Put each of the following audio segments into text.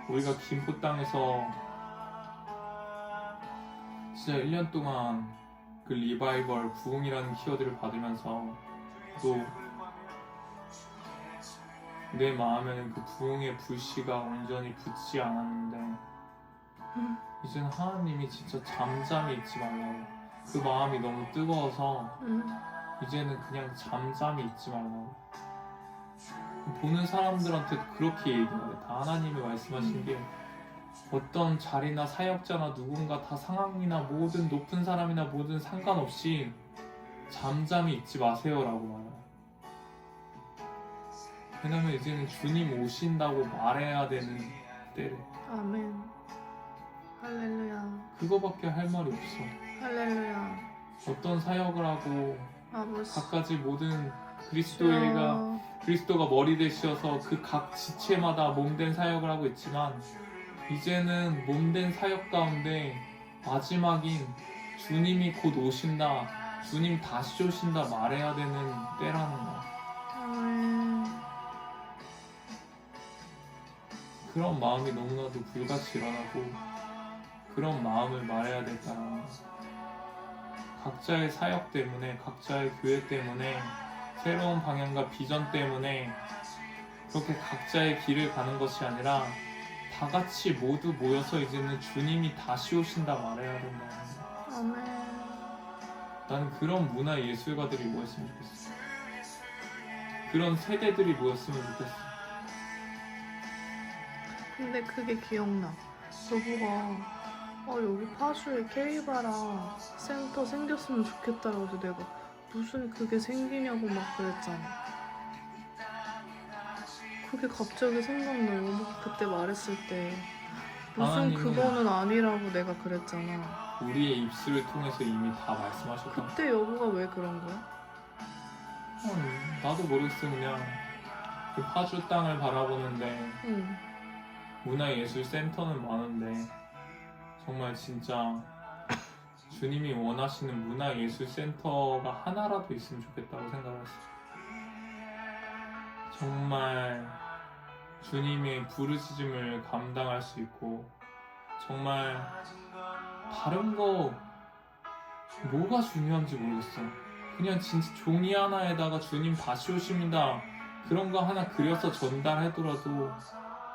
우리가 김포 땅에서 진짜 1년 동안 그 리바이벌, 부흥이라는 키워드를 받으면서 또 내 마음에는 그 부흥의 불씨가 온전히 붙지 않았는데 이제는 하나님이 진짜 잠잠히 있지 말라고. 그 마음이 너무 뜨거워서 이제는 그냥 잠잠히 있지 말라고. 보는 사람들한테도 그렇게 얘기해야 돼. 다 하나님이 말씀하신 게 어떤 자리나 사역자나 누군가 다 상황이나 모든 높은 사람이나 모든 상관없이 잠잠히 있지 마세요라고 말해요. 왜냐면 이제는 주님 오신다고 말해야 되는 때래. 아멘. 할렐루야. 그거밖에 할 말이 없어. 할렐루야. 어떤 사역을 하고 아버지. 각가지 모든 그리스도가 머리 되셔서 그 각 지체마다 몸된 사역을 하고 있지만 이제는 몸된 사역 가운데 마지막인 주님이 곧 오신다, 주님 다시 오신다 말해야 되는 때라는 거야. 아멘. 그런 마음이 너무나도 불같이 일어나고 그런 마음을 말해야 될까요? 각자의 사역 때문에, 각자의 교회 때문에, 새로운 방향과 비전 때문에 그렇게 각자의 길을 가는 것이 아니라 다 같이 모두 모여서 이제는 주님이 다시 오신다 말해야 된다. 아멘. 나는 그런 문화 예술가들이 모였으면 좋겠어. 그런 세대들이 모였으면 좋겠어. 근데 그게 기억나. 여보가 여기 파주에 K바라 센터 생겼으면 좋겠다라고 해서 내가 무슨 그게 생기냐고 막 그랬잖아. 그게 갑자기 생각나. 여보가 그때 말했을 때 무슨 그거는 아니라고 내가 그랬잖아. 우리의 입술을 통해서 이미 다 말씀하셨던. 그때 여보가 왜 그런 거야? 나도 모르겠어. 그냥 그 파주 땅을 바라보는데 응. 문화예술센터는 많은데 정말 진짜 주님이 원하시는 문화예술센터가 하나라도 있으면 좋겠다고 생각을 했어요. 정말 주님의 부르짖음을 감당할 수 있고 정말 다른 거 뭐가 중요한지 모르겠어. 그냥 진짜 종이 하나에다가 주님 다시 오십니다 그런 거 하나 그려서 전달하더라도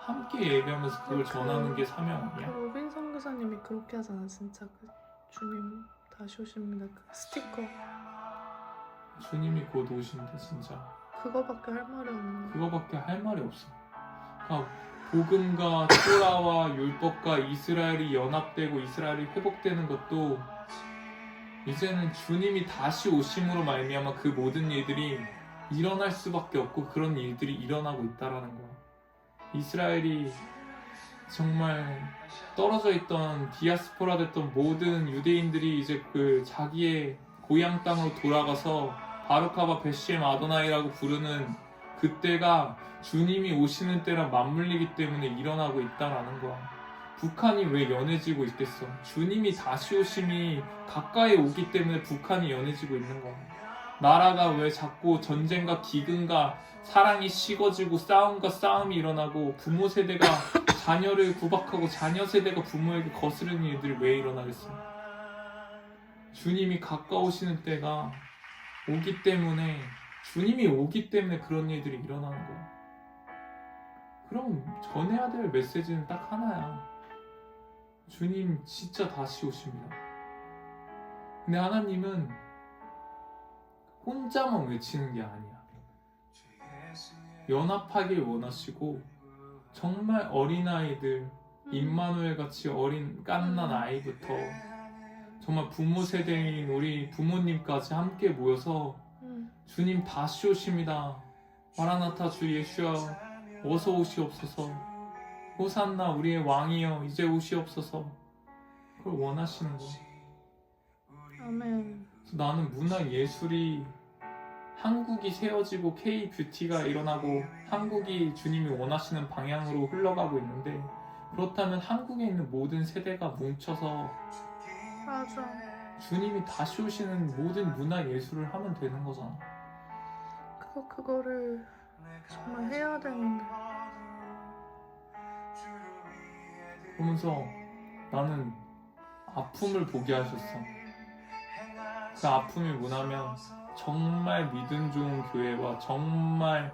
함께 예배하면서 그걸 전하는 게 사명 아니야? 로빈 선교사님이 그렇게 하잖아. 진짜 그 주님 다시 오십니다. 그 스티커. 주님이 곧 오신대 진짜. 그거밖에 할 말이 없는 거야. 그거밖에 할 말이 없어. 그러니까 복음과 토라와 율법과 이스라엘이 연합되고 이스라엘이 회복되는 것도 이제는 주님이 다시 오심으로 말미암아 그 모든 일들이 일어날 수밖에 없고 그런 일들이 일어나고 있다라는 거야. 이스라엘이 정말 떨어져 있던 디아스포라 됐던 모든 유대인들이 이제 그 자기의 고향 땅으로 돌아가서 바루카바 베시엠 아도나이라고 부르는 그때가 주님이 오시는 때랑 맞물리기 때문에 일어나고 있다라는 거야. 북한이 왜 연해지고 있겠어? 주님이 다시 오심이 가까이 오기 때문에 북한이 연해지고 있는 거야. 나라가 왜 자꾸 전쟁과 기근과 사랑이 식어지고 싸움과 싸움이 일어나고 부모 세대가 자녀를 구박하고 자녀 세대가 부모에게 거스르는 일들이 왜 일어나겠어? 주님이 가까우시는 때가 오기 때문에 주님이 오기 때문에 그런 일들이 일어나는 거야. 그럼 전해야 될 메시지는 딱 하나야. 주님 진짜 다시 오십니다. 근데 하나님은 혼자만 외치는 게 아니야. 연합하길 원하시고 정말 어린아이들, 임마누엘 같이 어린 깐난 아이부터 정말 부모 세대인 우리 부모님까지 함께 모여서 주님 다시 오십니다. 마라나타 주 예수여 어서 오시옵소서. 호산나 우리의 왕이여 이제 오시옵소서. 그걸 원하시는 거야. 아멘. 그래서 나는 문화 예술이 한국이 세워지고 K-뷰티가 일어나고 한국이 주님이 원하시는 방향으로 흘러가고 있는데 그렇다면 한국에 있는 모든 세대가 뭉쳐서 맞아. 주님이 다시 오시는 모든 문화 예술을 하면 되는 거잖아. 그거를 정말 해야 되는데 보면서 나는 아픔을 보게 하셨어. 그 아픔이 뭐냐면 정말 믿음 좋은 교회와 정말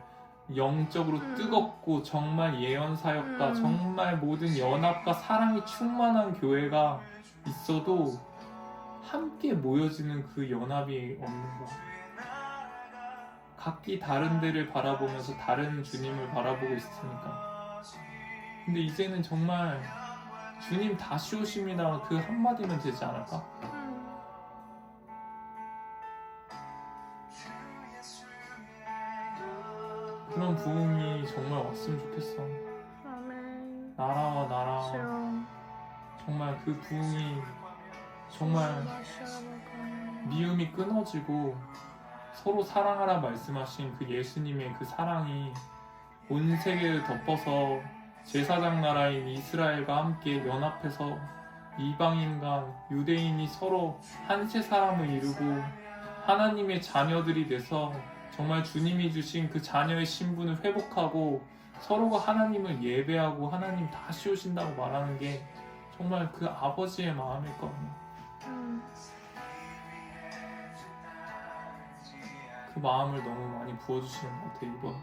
영적으로 뜨겁고 정말 예언사역과 정말 모든 연합과 사랑이 충만한 교회가 있어도 함께 모여지는 그 연합이 없는 거야. 각기 다른 데를 바라보면서 다른 주님을 바라보고 있으니까. 근데 이제는 정말 주님 다시 오십니다 그 한마디면 되지 않을까? 그런 부흥이 정말 왔으면 좋겠어. 아멘. 나라와 나라 싫어. 정말 그 부흥이 정말 미움이 끊어지고 서로 사랑하라 말씀하신 그 예수님의 그 사랑이 온 세계를 덮어서 제사장 나라인 이스라엘과 함께 연합해서 이방인과 유대인이 서로 한 세 사람을 이루고 하나님의 자녀들이 돼서 정말 주님이 주신 그 자녀의 신분을 회복하고 서로가 하나님을 예배하고 하나님 다시 오신다고 말하는 게 정말 그 아버지의 마음일 거예요. 그 마음을 너무 많이 부어주시는 것 같아요. 이번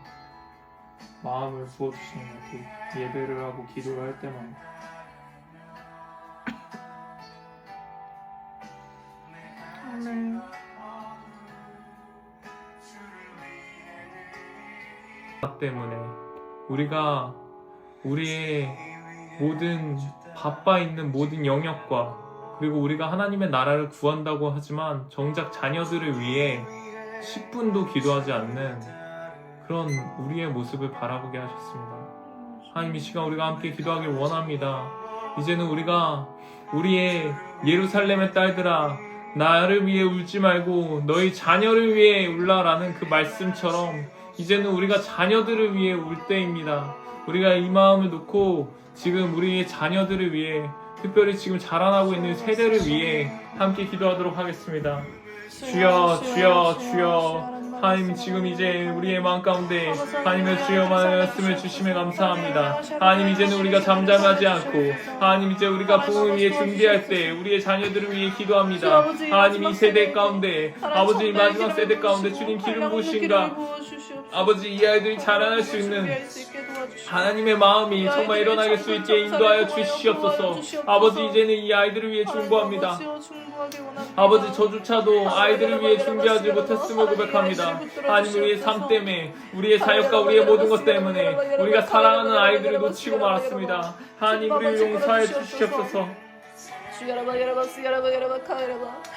마음을 부어주시는 것 같아요. 예배를 하고 기도를 할 때만. 아멘. 때문에 우리가 우리의 모든 바빠 있는 모든 영역과 그리고 우리가 하나님의 나라를 구한다고 하지만 정작 자녀들을 위해 10분도 기도하지 않는 그런 우리의 모습을 바라보게 하셨습니다. 하나님 이 시간 우리가 함께 기도하길 원합니다. 이제는 우리가 우리의 예루살렘의 딸들아 나를 위해 울지 말고 너희 자녀를 위해 울라라는 그 말씀처럼 이제는 우리가 자녀들을 위해 울 때입니다. 우리가 이 마음을 놓고 지금 우리의 자녀들을 위해 특별히 지금 자라나고 있는 세대를 위해 함께 기도하도록 하겠습니다. 주여 주여 주여 하나님 지금 이제 우리의 마음 가운데 하나님의 주여 말씀을 주심에 감사합니다. 하나님 이제는 우리가 잠잠하지 않고 하나님 이제 우리가 부흥을 위해 준비할 때 우리의 자녀들을 위해 기도합니다. 하나님 이 세대 가운데 아버지 마지막 세대 가운데 주님 기름 부으신가 아버지 이 아이들이 자라날 수 있는 하나님의 마음이 정말 일어나게 수 있게 인도하여 주시옵소서. 아버지 이제는 이 아이들을 위해 중보합니다. 아버지 저조차도 아이들을 위해 준비하지 못했음을 고백합니다. 하나님 우리의 삶 때문에 우리의 사역과 우리의 모든 것 때문에 우리가 사랑하는 아이들을 놓치고 말았습니다. 하나님 우리를 용서해 주시옵소서.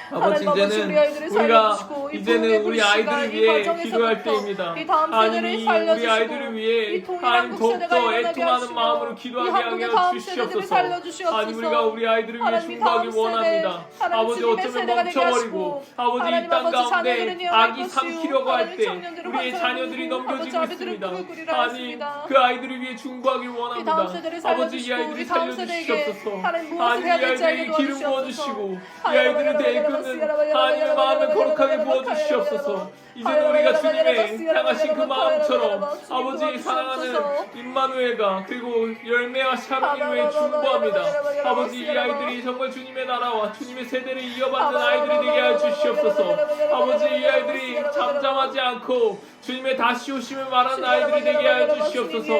아버지 이제는 우리 아이들을 위해 기도할 때입니다. 하나님 우리 아이들을 위해 하나님 더욱더 애통하는 마음으로 기도하게 하여 주시옵소서. 하나님 우리가 우리 아이들을 위해 중보하기 원합니다. 아버지 어쩌면 멈춰버리고 아버지 이 땅 가운데 악이 삼키려고 할 때 우리의 자녀들이 넘겨지고 있습니다. 하나님 그 아이들을 위해 중보하기 원합니다. 아버지 이 아이들이 살려주시옵소서. 하나님 이 아이들에게 기름 부어주시고 이 아이들을 대이끄는 하나님의 마음을 거룩하게 부어주시옵소서. 이제는 우리가 주님의 향하신 그 마음처럼 아버지 사랑하는 임마누엘과 그리고 열매와 샤론을 위해 중보합니다. 아버지 이 아이들이 정말 주님의 나라와 주님의 세대를 이어받는 아이들이 되게 하여 주시옵소서. 아버지 이 아이들이 잠잠하지 않고 주님의 다시 오심을 말하는 아이들이 되게 하여 주시옵소서.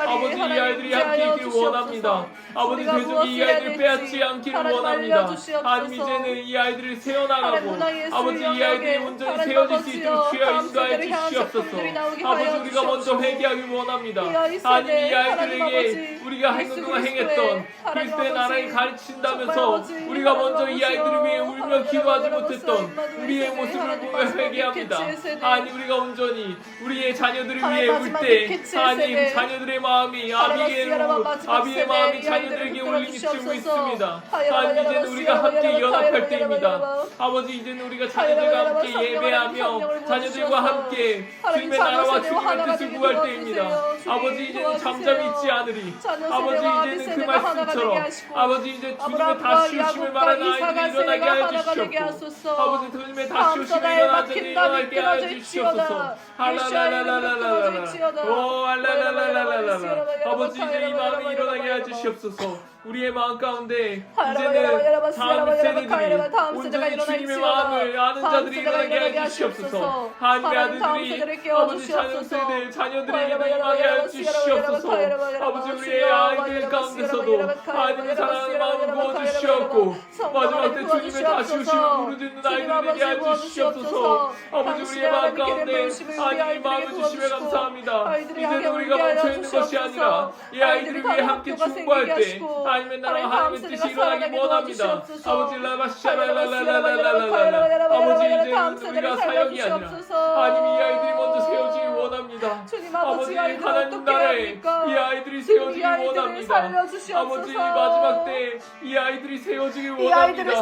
아버지 이 아이들이 함께 있기를 원합니다. 아버지 대적이 이 아이들을 빼앗지 않기를 원합니다. 하나님 이제는 이 아이들을 세워나가고 아버지 이 아이들이 온전히 세워질 수 있도록 주여 인도하여 주시옵소서. 아버지 우리가 먼저 회개하길 원합니다. 하나님 이 아이들에게 우리가 그동안 행했던 그리스도의 나라를 가르친다면서 우리가 먼저 이 아이들을 위해 울며 기도하지 못했던 우리의 모습을 보며 회개합니다. 하나님 우리가 온전히 우리의 자녀들을 위해 울 때 하나님 자녀들의 마음이 아비의 마음이 자녀들에게 울림이 치고 있습니다. 하나님 이제는 우리가 함께 연합할 때입니다. 아버지 이제는 우리가 자녀들과 함께 예배하며 자녀들과 함께 주님의 나라와 주님의 뜻을 구할 때입니다. 아버지 이제는 잠잠히 있지 않으리. 아버지 이제는 그 말씀처럼 아버지 이제 주님의 다시 오심을 말하는 아이들이 일어나게 해주시옵고 아버지 주님의 다시 오심을 일어나게 해주시옵소서. 할랄랄랄랄랄라 오 할랄랄랄랄랄라 아버지 이제 이 마음이 일어나게 해주시옵소서. 우리의 마음 가운데 이제는 다음 세대들이 온전히 주님의 마음을 아는 자들이 일어나게 해주시옵소서. 하나님의 아들들이 아버지 자녀들에게도 임하게 해주시옵소서. 아버지 우리의 아이들 가운데서도 하나님의 사랑하는 마음을 부어주시옵고 마지막 때 주님의 다시 오심을 부르짖는 아이들이 되게 해주시옵소서. 아버지 우리의 마음 가운데 하나님의 마음을 주시며 감사합니다. 이제는 우리가 멈춰있는 것이 아니라 이 아이들을 위해 함께 충고할 때 하나님의 나라와 하나님의 뜻이 일어나기 원합니다. 아버지 라바샤랄랄랄랄랄랄랄라 아버지 이제는 우리가 사역이 아니라 하나님 이 아이들이 먼저 세워지기 원합니다. 아버지 하나님 나라에 이 아이들이 세워지기 원합니다. 아버지 마지막 때 이 아이들이 세워지기 원합니다.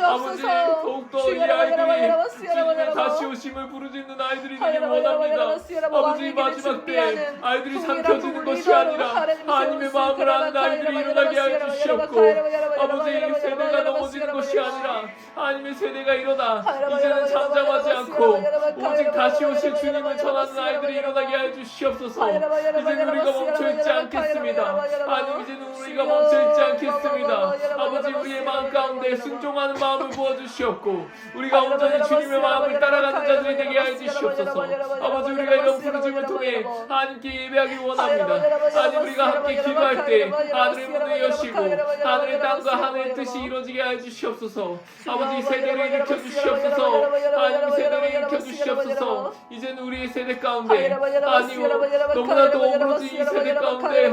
아버지 더욱더 이 아이들이 주님의 다시 오심을 부르짖는 아이들이 되기 원합니다. 아버지 마지막 때 아이들이 삼켜지는 것이 아니라 하나님의 마음을 아는 아이들이 일어나게 해주시옵고 아버지 세대가 넘어지는 것이 아니라 하나님의 세대가 일어나 이제는 잠잠하지 않고 오직 다시 오실 주님을 전하는 아이들이 일어나게 해주시옵소서. 이제는 우리가 멈춰있지 않겠습니다. 하나님 이제는 우리가 멈춰있지 않겠습니다. 아버지 우리의 마음 가운데 순종하는 마음을 부어주시옵고 우리가 온전히 주님의 마음을 따라가는 자들이 되게 해주시옵소서. 아버지 우리가 이런 부르심을 통해 하나님께 예배하기 원합니다. 하나님 우리가 함께 기도할 때 하늘의 문을 여시고 하늘의 땅과 하늘의 뜻이 이루어지게 해주시옵소서. 아버지 세대를 일으켜 주시옵소서. 하나님 세대를 일으켜 주시옵소서. 이제는 우리의 세대 가운데 하나님 너무나도 오로지 이 세대 가운데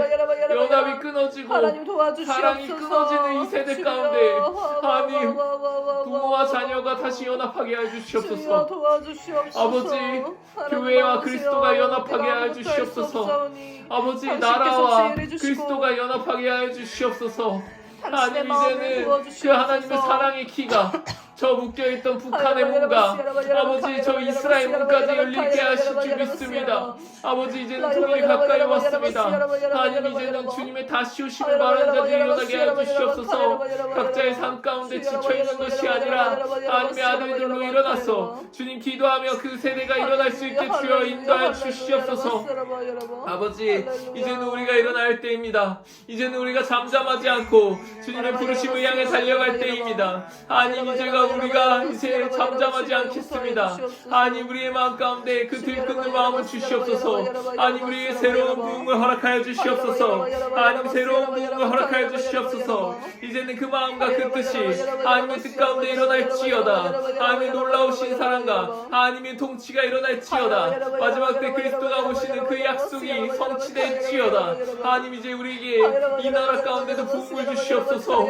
연합이 끊어지고 사랑이 끊어지는 이 세대 가운데 하나님 부모와 자녀가 다시 연합하게 해주시옵소서. 아버지 교회와 그리스도가 연합하게 해주시옵소서. 아버지 나라와 그리스도가 연합하게 해주시옵소서. 하나님 이제는 그 하나님의 사랑의 키가 저 묶여있던 북한의 문과 아버지 저 이스라엘 문까지 열리게 하실 줄 믿습니다. 아버지 이제는 통일이 가까이 왔습니다. 하나님 이제는 주님의 다시 오심을 말하는 자들이 일어나게 해주시옵소서. 각자의 삶 가운데 지쳐있는 것이 아니라 하나님의 아들들로 일어나서 주님 기도하며 그 세대가 일어날 수 있게 주여 인도하여 주시옵소서. 아버지 이제는 우리가 일어날 때입니다. 이제는 우리가 잠잠하지 않고 주님의 부르심을 향해 달려갈 때입니다. 하나님 이제가 우리가 이제 잠잠하지 않겠습니다. 하나님 우리의 마음 가운데 그 들끓는 마음을 주시옵소서. 하나님 우리의 새로운 부흥을 허락하여 주시옵소서. 하나님 새로운 부흥을 허락하여 주시옵소서. 이제는 그 마음과 그 뜻이 하나님의 뜻 가운데 일어날지어다. 하나님의 놀라우신 사랑과 하나님의 통치가 일어날지어다. 마지막 때 그리스도가 오시는 그 약속이 성취될지어다. 하나님 이제 우리에게 이 나라 가운데도 부흥을 주시옵소서.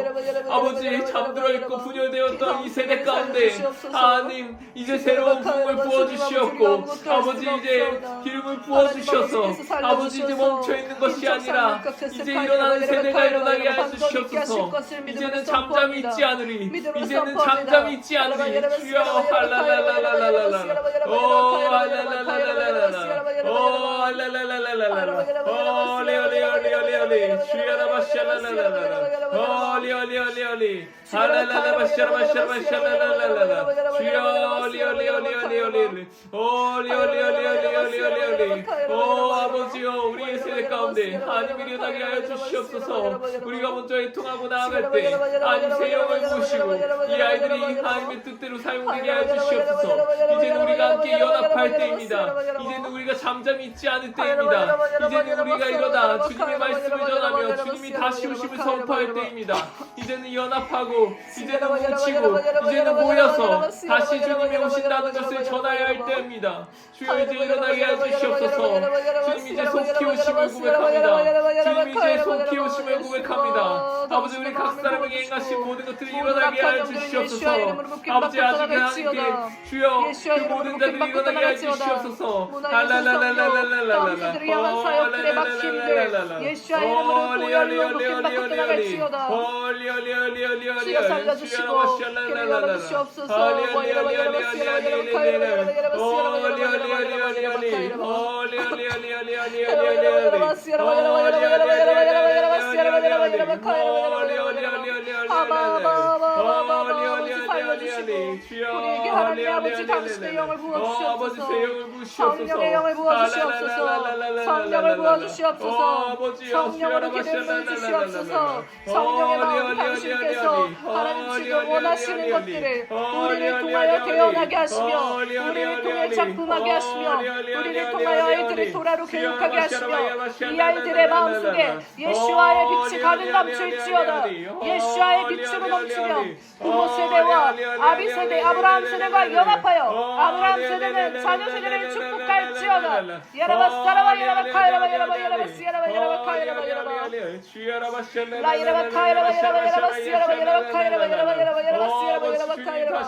아버지 잠들어 있고 분열되었던 이 세대 가운데 하나님 이제 새로운 부흥을 부어주시옵고 아버지 이제 기름을 부어주셔서 아버지 이제 멈춰있는 것이 아니라 이제 일어나는 세대가 일어나게 해주시옵소서. 이제는 잠잠히 있지 않으리. 이제는 잠잠히 있지 않으리. 주여 할랄랄랄랄랄라 오 할랄랄랄랄랄라 오 할랄랄랄랄랄라 오 레오레오레오레오레 주여 나바샤랄랄랄라 오 레오레오레오레 할랄랄라바샤라바샤라바샤랄랄랄라 주여 리오리오리오리오리 오 리오리오리오리오리오리 오 아버지여 우리의 세대 가운데 하나님 일어나게 하여 주시옵소서. 우리가 먼저 애통하고 나아갈 때 하나님 새 영을 부으시고 이 아이들이 하나님의 뜻대로 사용되게 하여 주시옵소서. 이제는 우리가 함께 연합할 때입니다. 이제는 우리가 잠잠히 있지 않을 때입니다. 이제는 우리가 일어나 주님의 말씀을 전하며 주님이 다시 오심을 선포할 때입니다. 이제는 연합하고 이제는 뭉치고 이제는 모여서 다시 주님이 오신다는 것을 전하여야 할 때입니다. 주여 이제 일어나게 해주시옵소서. 주님 이제 속히 오심을 고백합니다. 주님 이제 속히 오심을 고백합니다. 아버지 우리 각 사람에게 행하신 모든 것들이 일어나게 하여 주시옵소서. 아버지 아직 하나님께 주여 그 모든 자들이 일어나게 하여 주시옵소서. 다음들을 향한 사역들의 막힘들 예수의 이름으로 보혈로 묶임받고 떠나갈지어다. 주여 살려주시고 교회 열어주시옵소서. 우리에게 하나님 아버지 당신의 영을 부어주시옵소서. 성령의 영을 부어주시옵소서. 성령을 부어주시옵소서. 성령으로 기름 부어주시옵소서. 성령의 마음 당신께서 하나님 지금 원하시는 것들을 우리를 통하여 태어나게 하시며 우리를 통해 작품하게 하시며 우리를 통하여 아이들을 도라로 교육하게 하시며 이 아이들의 마음속에 예수와의 빛이 가득 넘칠지어다. 예수와의 빛으로 넘치며 부모 세대와 아비 세대 아브라함 세대가 연합하여 아브라함 세대는 자녀 세대를 축복할지어다. 야라바사라바 야라바카야라바 야라바 야라바스 야라바 야라바카야라바 야라바 라 야라바카야라바 야라바 야라바스 야라바 야라바카야라바 야라바 야라바 야라바스 야라바 야라바카야라바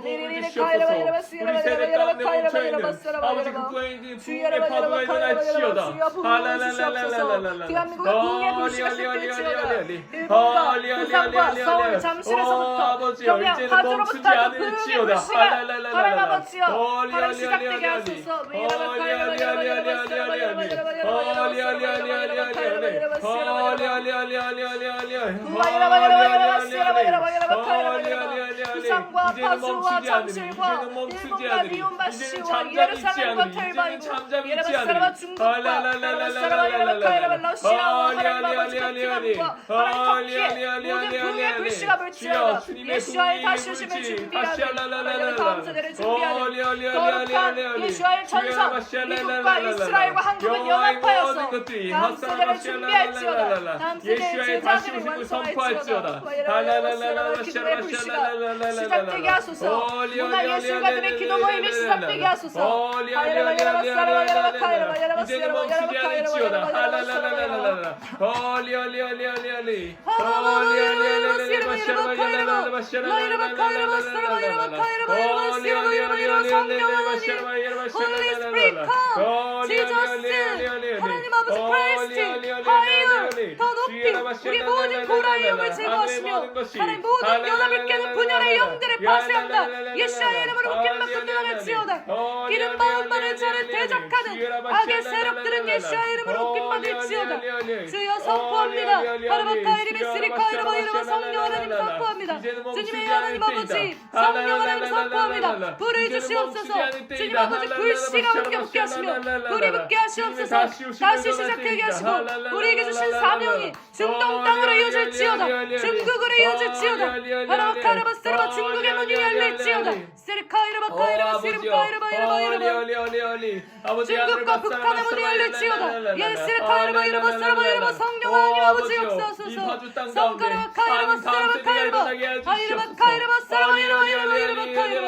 리리리 카야라바 야라바스 야라바 야라바 야라바카야라바 야라바스라바 야라바 주야라바 야라바카야라바 주여 부흥을 주시옵소서. 대한민국의 부흥의 불씨가 쏟길지어다. 일본과 부산과 서울 잠실에서부터 평양 파주로부터 부흥의 불씨가 하나님 아버지여 하나님 시작되게 하소서. 부산과 파주와 잠실과 일본과 리온바시와 예루살렘과 텔바이브 예루살렘과 중국과 러시아와 하나님 아버지 베트남과 하나님 터키에 모든 부흥의 불씨가 불지어다. 예수와의 다시 오심을 준비하는 다음 세대를 준비하는 거룩한 예수와의 전성 미국과 이스라엘과 한국은 연합하여서 다음 세대를 준비할지어다. 다음 세대의 제자들을 완성할지어다. 기도의 불씨가 시작되게 하소서. 문화 예술가들의 기도 모임이 시작되게 하소서. 이제는 멈추지 않을지어다. Holy Spirit come, Jesus, 하나님 아버지 크리스티, 하이어, 더 높이 우리 모든 고라의 영을 제거하시며 하나님 모든 연합을 깨는 분열의 영들을 파쇄한다. 예수의 이름으로 묶임받고 떠나갈지어다. 기름 마음 바른 자를 대적하는 악의 세력들은 예수의 이름으로 묶임받을지어다. 주여 선포합니다. 하르바카이리베 스리카이르바 이르바 성령 하나님 선포합니다. 주님의 하나님 아버지 성령 하나님 선포합니다. 불을 주시옵소서. 주님 아버지 불씨가 옮겨붙게 하시며 불이 붙게 하시옵소서. 다시 시작하게 하시고 우리에게 주신 사명이 중동 땅으로 이어질지어다. 중국으로 이어질지어다. 하라바카르바스르바 중국의 문이 열릴지어다. 스리카이르바카이르바 스리카이르바 이르바 중국과 북한의 문이 열릴지어다. 예스리카이르바 이르바 스르바 이르바 성령 하나님 아버지 역사하소서. 성카르바카이르바 스르바 카이르바 아이르바 카이르바 스르바 이르바 이르바 이르바 카이르바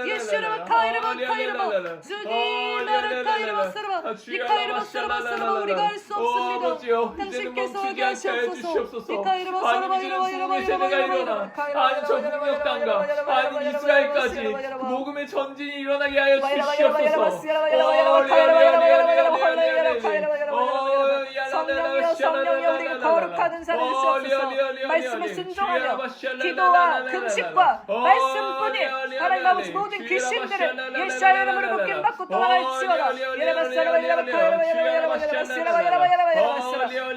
예스르바 카이르바 카이르바 주님 나를 카이르바 스르바 미카이르바 스르바 스르바 우리가 할 수 없습니다. 당신께서 하게 하시옵소서. 미카이르바 스르바 이르바 이르바 이르바 이르바 아니 저 북녘 땅과 아니 이스라엘까지 복음의 전진이 일어나게 하여 주시옵소서. 성령이여 우리가 거룩한 자를 주시옵소서. 말씀에 순종하며 기도와 금식과 말씀뿐인 하나님 아버지 모든 귀신들을 예수의 이름으로 묶임받고 떠나갈지어다.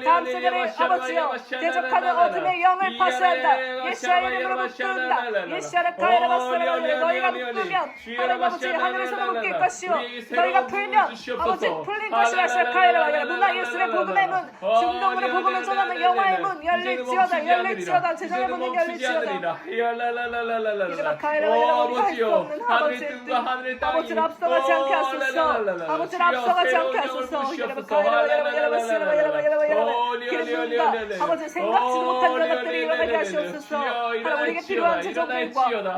다음 세대를 아버지여 대적하는 어둠의 영을 파쇄한다. 예수의 이름으로 묶는다. 예수의 카이라바스를 너희가 묶으면 하나님 아버지 하늘에서도 묶일 것이요 너희가 풀면 아버지 풀린 것이라 시작하이라. 문화 예술의 복음의 문 중동으로 복음을 전하는 영화의 문 열릴지어다. 열릴지어다. 제자의 문은 열릴지어다. 이르바 카이라바 우리가 할 수 없는 아버지의 뜻 아버지를 앞서가지 않게 하소서. 아버지를 앞서가지 않게 하소서. 이르바 카이라바 기름부음과 아버지 생각지도 못한 것들이 일어나게 하시옵소서. 하나님 우리에게 필요한 재정과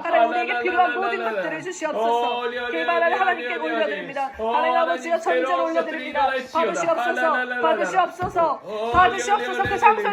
하나님 우리에게 필요한 모든 것들을 주시옵소서. 개발을 하나님께 올려드립니다. 하나님 아버지여 전제를 올려드립니다. 받으시옵소서. 받으시옵소서. 받으시옵소서. 그 장소를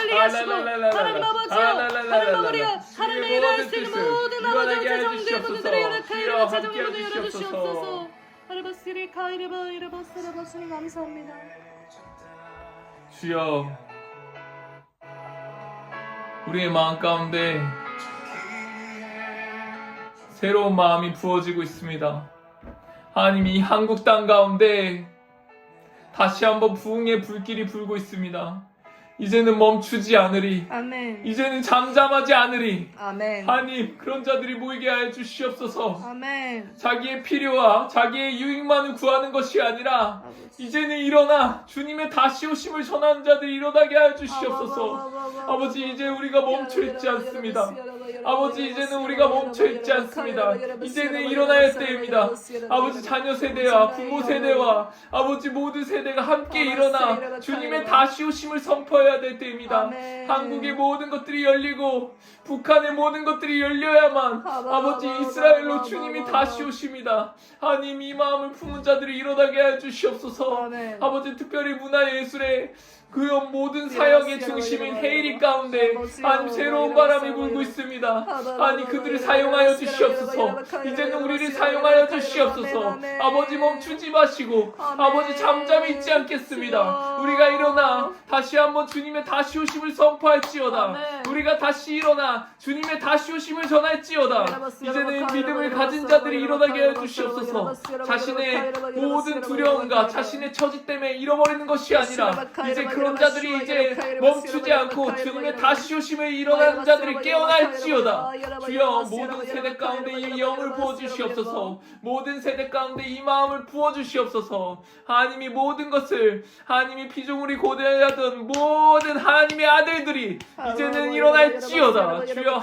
관리하시고 하나님 아버지여 하나님 아버지여 하나님의 일할 수 있는 모든 아버지의 재정들 문들을 열어주시옵소서. 재정의 문을 열어주시옵소서. 하르바시리 카이르바 이르바스라바 주님 감사합니다. 주여, 우리의 마음 가운데 새로운 마음이 부어지고 있습니다. 하나님, 이 한국 땅 가운데 다시 한번 부흥의 불길이 불고 있습니다. 이제는 멈추지 않으리. 아멘. 이제는 잠잠하지 않으리. 아멘. 하나님, 그런 자들이 모이게 하여 주시옵소서. 아멘. 자기의 필요와 자기의 유익만을 구하는 것이 아니라 아버지. 이제는 일어나 주님의 다시 오심을 전하는 자들이 일어나게 하여 주시옵소서. 아버지, 이제 우리가 멈춰 있지 않습니다. 아버지, 이제는 우리가 멈춰 있지 않습니다. 이제는 일어나야 할 때입니다. 아버지, 자녀 세대와 부모 세대와 아버지 모든 세대가 함께 일어나 주님의 다시 오심을 선포해야 될 때입니다. 한국의 모든 것들이 열리고 북한의 모든 것들이 열려야만 아버지 이스라엘로 주님이 다시 오십니다. 하나님, 이 마음을 품은 자들이 일어나게 하여 주시옵소서. 아버지, 특별히 문화예술의 그 모든 사역의 중심인 헤이리 가운데 하나님, 새로운 바람이 불고 있습니다. 하나님, 그들을 사용하여 주시옵소서. 이제는 우리를 사용하여 주시옵소서. 아버지, 멈추지 마시고 아버지, 잠잠히 있지 않겠습니다. 우리가 일어나 다시 한번 주님의 다시 오심을 선포할지어다. 우리가 다시 일어나 주님의 다시 오심을 전할지어다. 이제는 믿음을 가진 자들이 일어나게 하여 주시옵소서. 자신의 모든 두려움과 자신의 처지 때문에 잃어버리는 것이 아니라 이제 그런 자들이 이제 멈추지 않고 주님의 다시 오심에 일어나는 자들이 깨어날지어다. 주여, 모든 세대 가운데 이 영을 부어주시옵소서. 모든 세대 가운데 이 마음을 부어주시옵소서. 하나님이 모든 것을, 하나님이 피조물이 고대하던 모든 하나님의 아들들이 이제는 일어날지어다. 주여,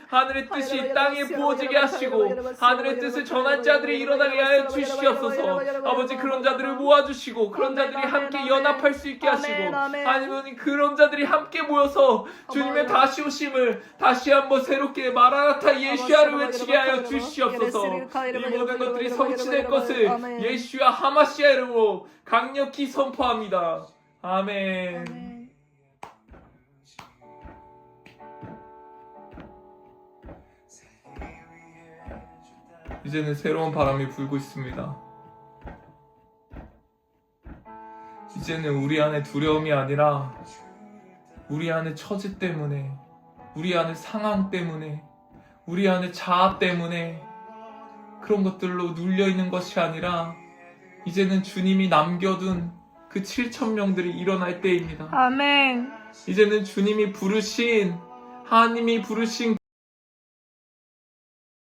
하늘의 뜻이 땅에 부어지게 하시고 하늘의 뜻을 전할 자들이 일어나게 하여 주시옵소서. 아버지, 그런 자들을 모아주시고 그런 자들이 함께 연합할 수 있게 하시고 하나님, 그런 자들이 함께 모여서 주님의 다시 오심을 다시 한번 새롭게 마라나타 예수야를 외치게 하여 주시옵소서. 이 모든 것들이 성취될 것을 예수야 하마시아 이름으로 강력히 선포합니다. 아멘. 이제는 새로운 바람이 불고 있습니다. 이제는 우리 안에 두려움이 아니라 우리 안에 처지 때문에, 우리 안에 상황 때문에, 우리 안에 자아 때문에 그런 것들로 눌려있는 것이 아니라 이제는 주님이 남겨둔 그 7,000명들이 일어날 때입니다. 아멘. 이제는 주님이 부르신, 하나님이 부르신